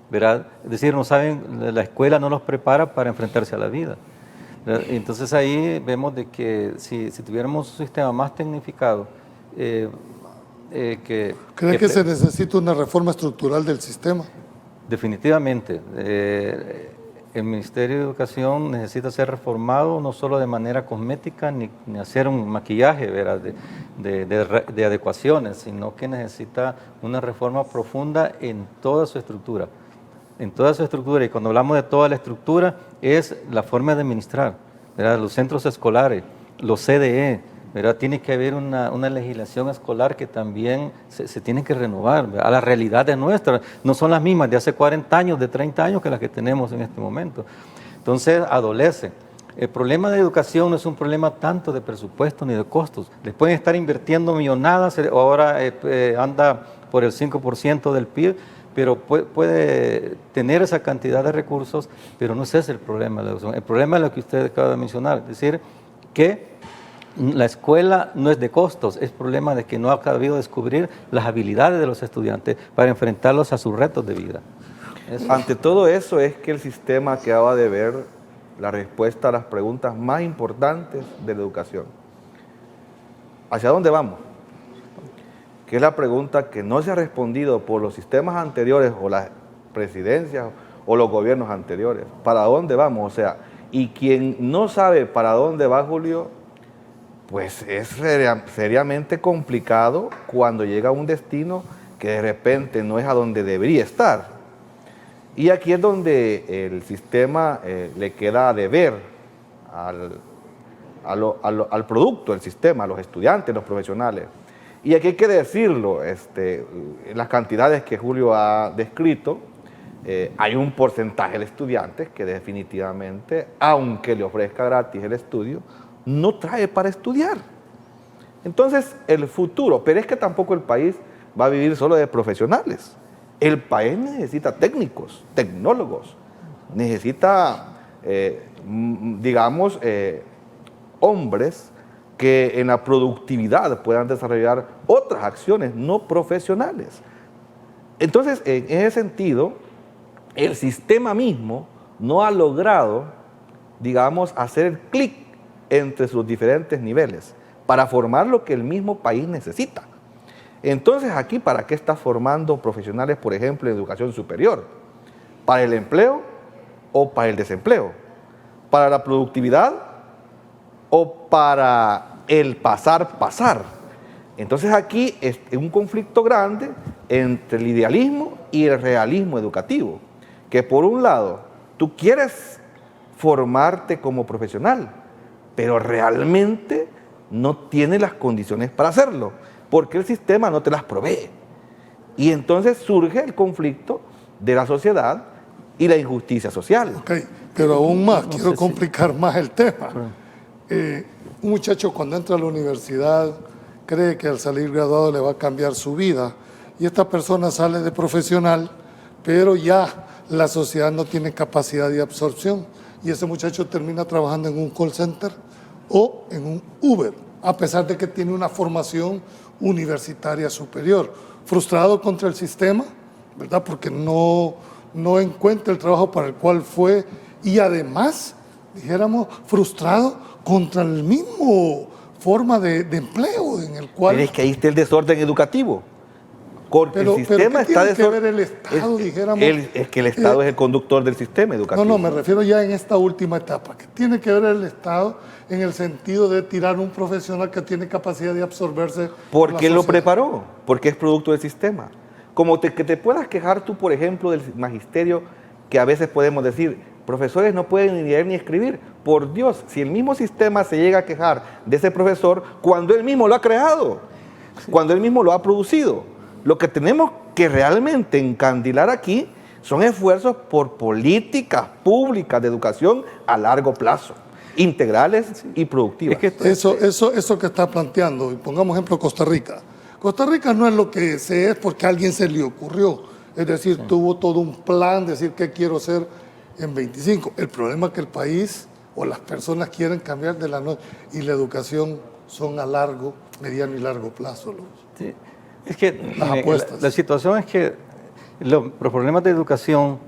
Speaker 10: ¿verdad? Es decir, no saben, la escuela no los prepara para enfrentarse a la vida, ¿verdad? Entonces ahí vemos de que si tuviéramos un sistema más tecnificado,
Speaker 9: ¿Cree que se necesita una reforma estructural del sistema?
Speaker 10: Definitivamente. El Ministerio de Educación necesita ser reformado no solo de manera cosmética ni hacer un maquillaje, ¿verdad?, de adecuaciones, sino que necesita una reforma profunda en toda su estructura. En toda su estructura, y cuando hablamos de toda la estructura, es la forma de administrar, ¿verdad?, los centros escolares, los CDE, ¿verdad? Tiene que haber una legislación escolar que también se tiene que renovar, ¿verdad?, a las realidades nuestras. No son las mismas de hace 40 años, de 30 años que las que tenemos en este momento. Entonces, adolece. El problema de educación no es un problema tanto de presupuesto ni de costos. Les pueden estar invirtiendo millonadas, ahora anda por el 5% del PIB, pero puede tener esa cantidad de recursos, pero no es ese el problema de la educación. El problema es lo que usted acaba de mencionar, es decir, que la escuela no es de costos, es problema de que no ha sabido descubrir las habilidades de los estudiantes para enfrentarlos a sus retos de vida.
Speaker 11: Ante todo eso es que el sistema quedaba de ver la respuesta a las preguntas más importantes de la educación. ¿Hacia dónde vamos? Que es la pregunta que no se ha respondido por los sistemas anteriores o las presidencias o los gobiernos anteriores. ¿Para dónde vamos? O sea, y quien no sabe para dónde va, Julio, pues es seriamente complicado cuando llega a un destino que de repente no es a donde debería estar. Y aquí es donde el sistema le queda a deber al producto del sistema, a los estudiantes, los profesionales. Y aquí hay que decirlo, las cantidades que Julio ha descrito, hay un porcentaje de estudiantes que definitivamente, aunque le ofrezca gratis el estudio, no trae para estudiar. Entonces, el futuro, pero es que tampoco el país va a vivir solo de profesionales. El país necesita técnicos, tecnólogos, necesita, hombres que en la productividad puedan desarrollar otras acciones no profesionales. Entonces, en ese sentido, el sistema mismo no ha logrado, hacer el clic entre sus diferentes niveles para formar lo que el mismo país necesita. Entonces, aquí, ¿para qué está formando profesionales, por ejemplo, en educación superior? ¿Para el empleo o para el desempleo? ¿Para la productividad o para el pasar? Entonces, aquí es un conflicto grande entre el idealismo y el realismo educativo, que por un lado, tú quieres formarte como profesional, pero realmente no tienes las condiciones para hacerlo, porque el sistema no te las provee. Y entonces surge el conflicto de la sociedad y la injusticia social.
Speaker 9: Ok, pero aún más, quiero complicar más el tema. Un muchacho cuando entra a la universidad cree que al salir graduado le va a cambiar su vida, y esta persona sale de profesional, pero ya la sociedad no tiene capacidad de absorción, y ese muchacho termina trabajando en un call center o en un Uber, a pesar de que tiene una formación universitaria superior. Frustrado contra el sistema, ¿verdad? Porque no encuentra el trabajo para el cual fue, y además, frustrado contra el mismo forma de empleo en el cual...
Speaker 11: Pero es que ahí está el desorden educativo. Porque el sistema está
Speaker 9: desorden. El Estado,
Speaker 11: es que el Estado es el conductor del sistema educativo.
Speaker 9: No, me refiero ya en esta última etapa. ¿Qué tiene que ver el Estado en el sentido de tirar un profesional que tiene capacidad de absorberse?
Speaker 11: Porque él lo preparó, porque es producto del sistema. Como que te puedas quejar tú, por ejemplo, del magisterio, que a veces podemos decir, profesores no pueden ni leer ni escribir. Por Dios, si el mismo sistema se llega a quejar de ese profesor cuando él mismo lo ha creado, cuando él mismo lo ha producido. Lo que tenemos que realmente encandilar aquí son esfuerzos por políticas públicas de educación a largo plazo, integrales y productivas.
Speaker 9: Eso que está planteando, y pongamos ejemplo Costa Rica. Costa Rica no es lo que es porque a alguien se le ocurrió, es decir, tuvo todo un plan, decir qué quiero ser en 25. El problema es que el país o las personas quieren cambiar de la noche, y la educación son a largo, mediano y largo plazo.
Speaker 10: Sí. Es que la situación es que los problemas de educación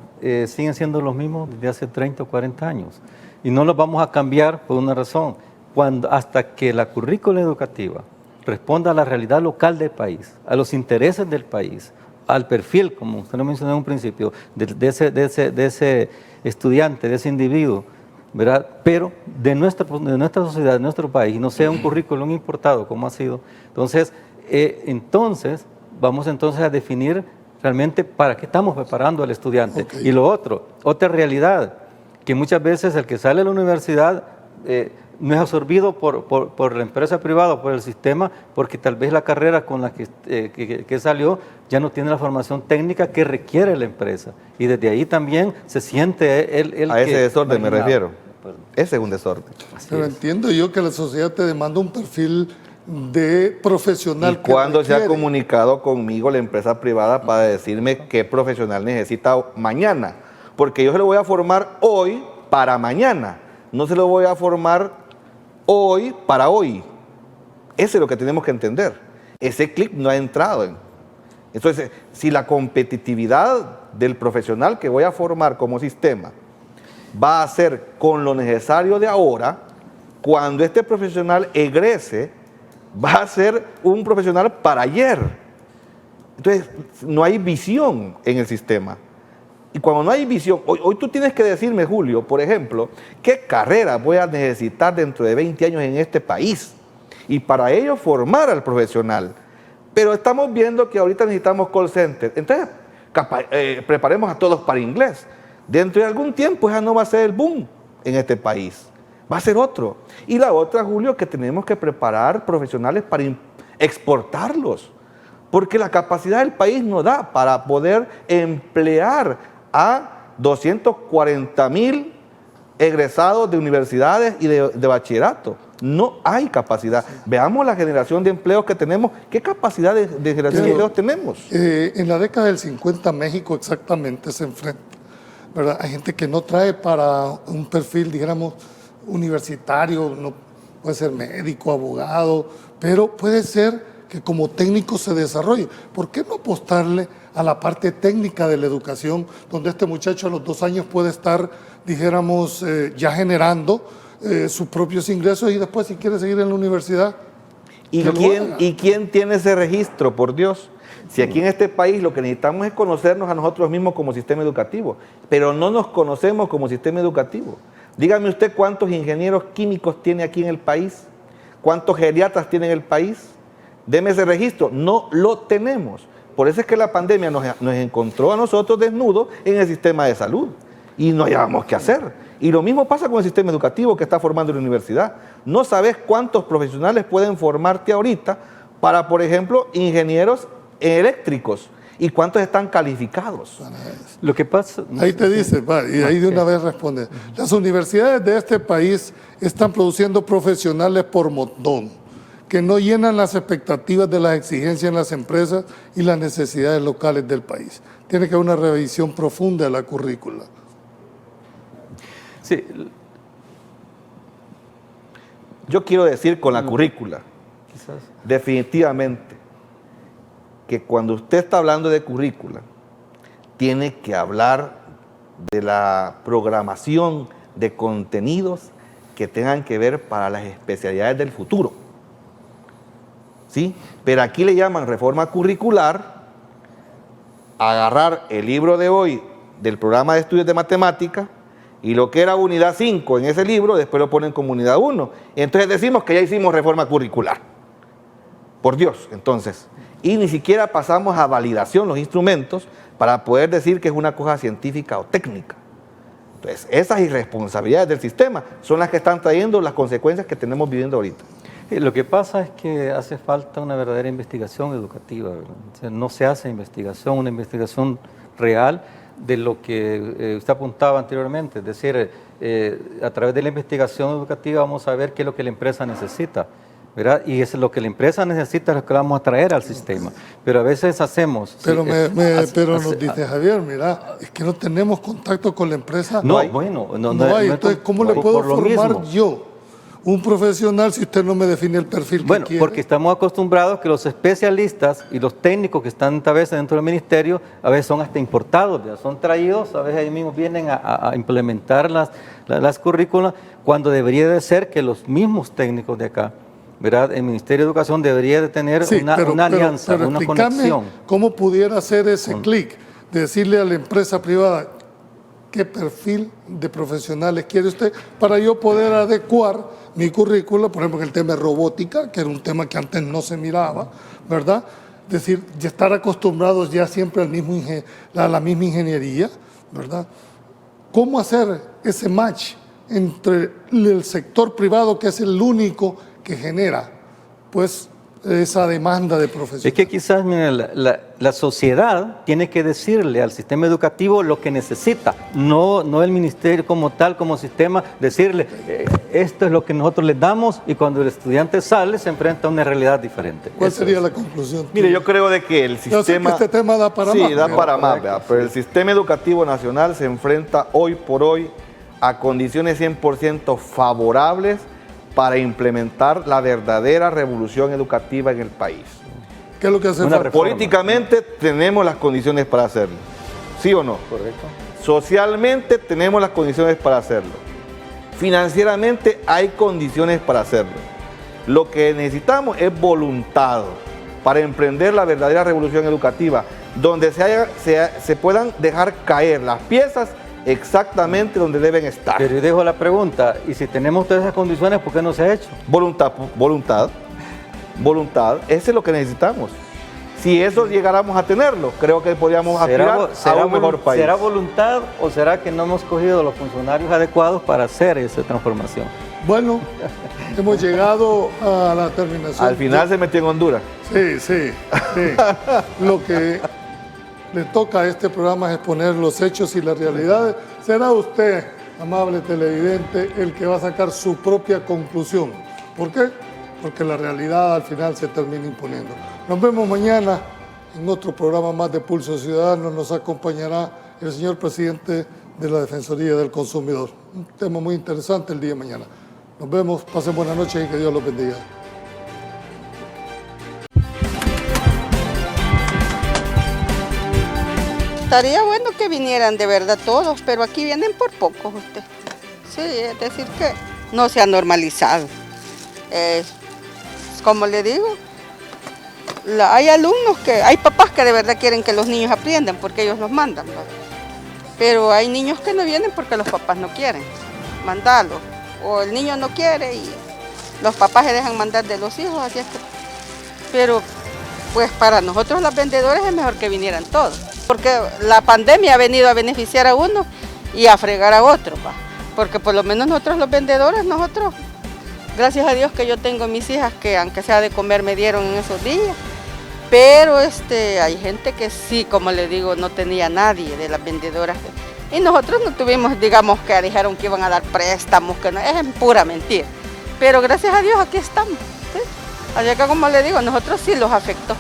Speaker 10: siguen siendo los mismos desde hace 30 o 40 años, y no los vamos a cambiar por una razón. Hasta que la currícula educativa responda a la realidad local del país, a los intereses del país, al perfil, como usted lo mencionó en un principio, de ese estudiante, de ese individuo, ¿verdad? Pero de nuestra sociedad, de nuestro país, no sea un currículum importado como ha sido. Entonces vamos a definir realmente para qué estamos preparando al estudiante. Okay. Y lo otra realidad, que muchas veces el que sale de la universidad no es absorbido por la empresa privada o por el sistema, porque tal vez la carrera con la que salió ya no tiene la formación técnica que requiere la empresa. Y desde ahí también se siente el
Speaker 11: a ese desorden me refiero. Ese es un desorden.
Speaker 9: Pero entiendo yo que la sociedad te demanda un perfil de profesional.
Speaker 11: ¿Y cuándo se ha comunicado conmigo la empresa privada para decirme qué profesional necesita mañana? Porque yo se lo voy a formar hoy para mañana, no se lo voy a formar hoy para hoy. Eso es lo que tenemos que entender. Ese clic no ha entrado. Entonces, si la competitividad del profesional que voy a formar como sistema va a hacer con lo necesario de ahora, cuando este profesional egrese, va a ser un profesional para ayer. Entonces, no hay visión en el sistema. Y cuando no hay visión, hoy tú tienes que decirme, Julio, por ejemplo, ¿qué carrera voy a necesitar dentro de 20 años en este país? Y para ello formar al profesional. Pero estamos viendo que ahorita necesitamos call center. Entonces, preparemos a todos para inglés. Dentro de algún tiempo esa no va a ser el boom en este país. Va a ser otro. Y la otra, Julio, que tenemos que preparar profesionales para exportarlos. Porque la capacidad del país no da para poder emplear a 240,000 egresados de universidades y de bachillerato. No hay capacidad. Veamos la generación de empleos que tenemos. ¿Qué capacidad de generación de empleos tenemos?
Speaker 9: En la década del 50 México exactamente se enfrenta, ¿verdad? Hay gente que no trae para un perfil, dijéramos, universitario, no puede ser médico, abogado, pero puede ser que como técnico se desarrolle. ¿Por qué no apostarle a la parte técnica de la educación, donde este muchacho a los 2 años puede estar, dijéramos, ya generando sus propios ingresos y después si quiere seguir en la universidad?
Speaker 11: ¿Y quién tiene ese registro, por Dios? Si aquí en este país lo que necesitamos es conocernos a nosotros mismos como sistema educativo, pero no nos conocemos como sistema educativo. Dígame usted cuántos ingenieros químicos tiene aquí en el país, cuántos geriatras tiene en el país. Deme ese registro, no lo tenemos. Por eso es que la pandemia nos encontró a nosotros desnudos en el sistema de salud y no hallábamos qué hacer. Y lo mismo pasa con el sistema educativo que está formando la universidad. No sabes cuántos profesionales pueden formarte ahorita para, por ejemplo, ingenieros eléctricos y cuántos están calificados.
Speaker 10: Lo que pasa...
Speaker 9: Ahí te dice, y ahí de una vez responde. Las universidades de este país están produciendo profesionales por montón, que no llenan las expectativas de las exigencias en las empresas y las necesidades locales del país. Tiene que haber una revisión profunda de la currícula.
Speaker 10: Sí.
Speaker 11: Yo quiero decir con la currícula,
Speaker 10: quizás,
Speaker 11: definitivamente, que cuando usted está hablando de currícula, tiene que hablar de la programación de contenidos que tengan que ver para las especialidades del futuro. ¿Sí? Pero aquí le llaman reforma curricular, agarrar el libro de hoy del programa de estudios de matemática y lo que era unidad 5 en ese libro, después lo ponen como unidad 1. Entonces decimos que ya hicimos reforma curricular. Por Dios, entonces. Y ni siquiera pasamos a validación los instrumentos para poder decir que es una cosa científica o técnica. Entonces, esas irresponsabilidades del sistema son las que están trayendo las consecuencias que tenemos viviendo ahorita.
Speaker 10: Lo que pasa es que hace falta una verdadera investigación educativa, ¿verdad? O sea, no se hace investigación, una investigación real de lo que usted apuntaba anteriormente, es decir, a través de la investigación educativa vamos a ver qué es lo que la empresa necesita, ¿verdad? Y es lo que la empresa necesita, es lo que vamos a traer al sistema. Pero a veces hacemos...
Speaker 9: Pero, nos dice Javier, mira, es que no tenemos contacto con la empresa.
Speaker 10: No,
Speaker 9: no hay. Entonces, ¿cómo le puedo formar yo un profesional si usted no me define el perfil que quiere?
Speaker 10: Bueno, porque estamos acostumbrados que los especialistas y los técnicos que están a veces dentro del ministerio, a veces son hasta importados, ¿verdad? Son traídos, a veces ellos mismos vienen a implementar las currículas, cuando debería de ser que los mismos técnicos de acá, ¿verdad? El Ministerio de Educación debería de tener una alianza, una conexión.
Speaker 9: ¿Cómo pudiera hacer ese clic? De decirle a la empresa privada, ¿qué perfil de profesionales quiere usted? Para yo poder adecuar mi currícula, por ejemplo, en el tema de robótica, que era un tema que antes no se miraba, ¿verdad? Es decir, ya estar acostumbrados ya siempre a la misma ingeniería, ¿verdad? ¿Cómo hacer ese match entre el sector privado, que es el único que genera, pues, esa demanda de profesionales?
Speaker 10: Es que quizás, mira, la sociedad tiene que decirle al sistema educativo lo que necesita, no el ministerio como tal, como sistema, decirle esto es lo que nosotros les damos, y cuando el estudiante sale se enfrenta a una realidad diferente.
Speaker 9: ¿Cuál sería la conclusión?
Speaker 11: Mire, yo creo de que el sistema...
Speaker 9: Yo sé que este tema da para más.
Speaker 11: Sí, da para más, pero el sistema educativo nacional se enfrenta hoy por hoy a condiciones 100% favorables para implementar la verdadera revolución educativa en el país.
Speaker 9: ¿Qué es lo que hace falta?
Speaker 11: Políticamente tenemos las condiciones para hacerlo, ¿sí o no?
Speaker 10: Correcto.
Speaker 11: Socialmente tenemos las condiciones para hacerlo. Financieramente hay condiciones para hacerlo. Lo que necesitamos es voluntad para emprender la verdadera revolución educativa, donde se puedan dejar caer las piezas exactamente donde deben estar.
Speaker 10: Pero yo dejo la pregunta, ¿y si tenemos todas esas condiciones, por qué no se ha hecho?
Speaker 11: Voluntad, ese es lo que necesitamos. Si eso llegáramos a tenerlo, creo que podríamos aspirar a un mejor país.
Speaker 10: ¿Será voluntad o será que no hemos cogido los funcionarios adecuados para hacer esa transformación?
Speaker 9: Bueno, hemos llegado a la terminación.
Speaker 11: Al final se metió en Honduras.
Speaker 9: Sí. Lo que le toca a este programa es exponer los hechos y las realidades. Será usted, amable televidente, el que va a sacar su propia conclusión. ¿Por qué? Porque la realidad al final se termina imponiendo. Nos vemos mañana en otro programa más de Pulso Ciudadano. Nos acompañará el señor presidente de la Defensoría del Consumidor. Un tema muy interesante el día de mañana. Nos vemos, pasen buenas noches y que Dios los bendiga.
Speaker 4: Estaría bueno que vinieran de verdad todos, pero aquí vienen por pocos usted. Sí, es decir que no se ha normalizado. Como le digo, hay alumnos hay papás que de verdad quieren que los niños aprendan porque ellos los mandan, ¿no? Pero hay niños que no vienen porque los papás no quieren mandarlos, o el niño no quiere y los papás se dejan mandar de los hijos, así es que, pero pues para nosotros los vendedores es mejor que vinieran todos, porque la pandemia ha venido a beneficiar a uno y a fregar a otro, ¿va? Porque por lo menos nosotros los vendedores, gracias a Dios que yo tengo mis hijas que aunque sea de comer me dieron en esos días, pero hay gente que sí, como le digo, no tenía nadie de las vendedoras. Y nosotros no tuvimos, digamos, que dijeron que iban a dar préstamos, que no, es pura mentira. Pero gracias a Dios aquí estamos, ¿sí? Así que como le digo, nosotros sí los afectó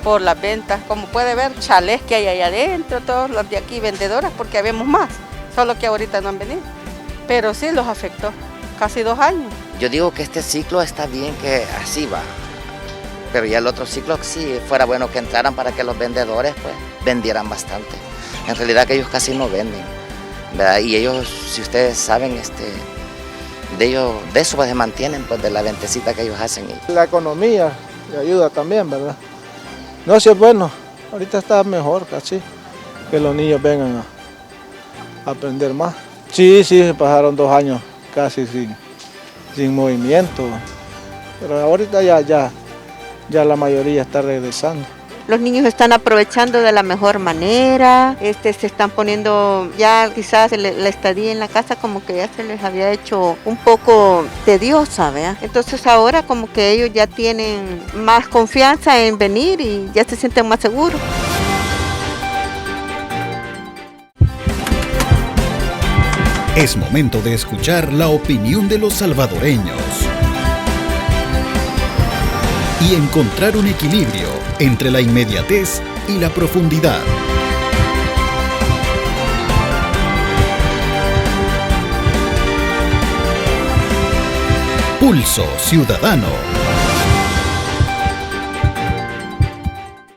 Speaker 4: por las ventas. Como puede ver, chalés que hay ahí adentro, todos los de aquí vendedoras, porque habemos más, solo que ahorita no han venido. Pero sí los afectó, casi 2 años.
Speaker 7: Yo digo que este ciclo está bien que así va, pero ya el otro ciclo sí fuera bueno que entraran para que los vendedores pues vendieran bastante. En realidad que ellos casi no venden, ¿verdad? Y ellos, si ustedes saben, de eso pues se mantienen, pues de la ventecita que ellos hacen.
Speaker 14: La economía ayuda también, ¿verdad? No, sí es bueno, ahorita está mejor casi, que los niños vengan a aprender más. Sí, pasaron 2 años casi sin movimiento, pero ahorita ya la mayoría está regresando.
Speaker 15: Los niños están aprovechando de la mejor manera, se están poniendo ya quizás la estadía en la casa como que ya se les había hecho un poco tediosa, ¿verdad? Entonces ahora como que ellos ya tienen más confianza en venir y ya se sienten más seguros.
Speaker 1: Es momento de escuchar la opinión de los salvadoreños y encontrar un equilibrio entre la inmediatez y la profundidad. Pulso Ciudadano.